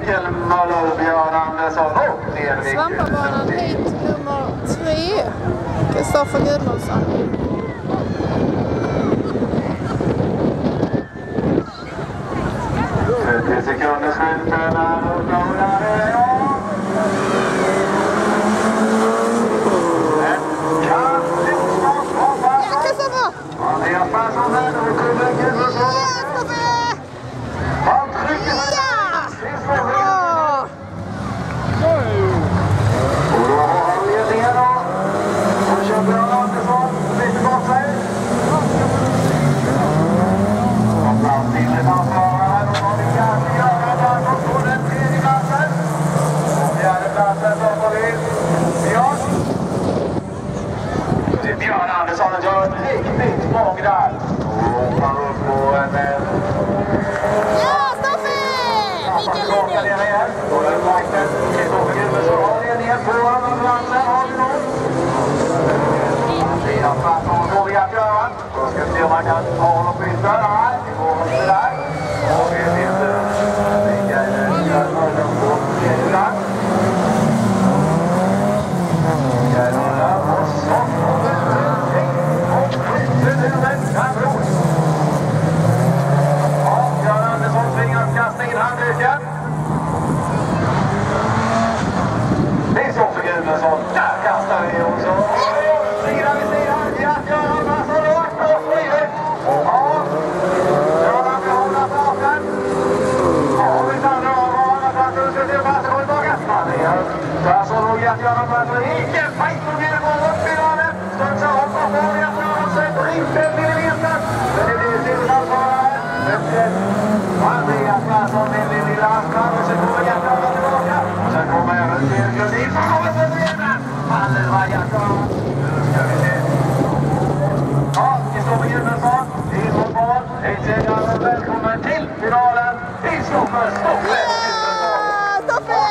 Mikael Möller, Björn Andersson och Erik. Svampabanan hit nummer 3. Kristoffer Gudmundsson. 30 sekunder slutspelare och börjar det. Andreas Persson där och Kulle Gudmundsson. Han trycker och då har han ledningen då. Och kör Björn Andersson lite bort sig. Och fram till ett ansvarare här. Då har vi kanske Göran Andersson på den tredje platsen. Och fjärde platsen så får vi Björn. Det är Björn Andersson som gör ett riktigt språng där. Och han upp på en... Ja, Stoffe! Vilken linje! Och den vakten, Kristoffer Gudmundsson har ledningen på andra platsen. Har vi någon? Andreas Persson går vi att göra. Då ska vi se om man kan ha honom på ytter. Nej, det går inte där. Och vi vet inte. Mikael Möller på tredje plats. Mikael Möller och så och skjuter nu en kanon. Ja, Björn Andersson tvingas kasta in handduken. Kristoffer Gudmundsson, där kastar vi och så sida vid sidan. Ja, Göran Persson och Aktor Frihet. Ja, Göran behåller farten. Ja, vi tar nu av andra platsen. Nu ska vi se Persson gå tillbaka. Andreas Persson och Göran Persson. Ingen fight som ger går upp i raden. Stötsar upp och får Göran sätter inte millimeter. Men det blir silversvarare. Andreas Persson med den lilla askan och sen kommer Göran tillbaka. Och sen kommer även till Grundin som kommer på benen. Faller Vajakan. Nu ska vi se. Ja, Kristoffer Gudmundsson. In mot mål. Hejtsegraren, välkommen till finalen. Kristoffer Stoffe Gudmundsson. Stoffe!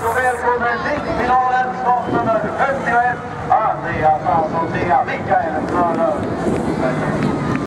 Och välkommen till finalen. Startnummer 51. Andreas Persson, Mikael Möller.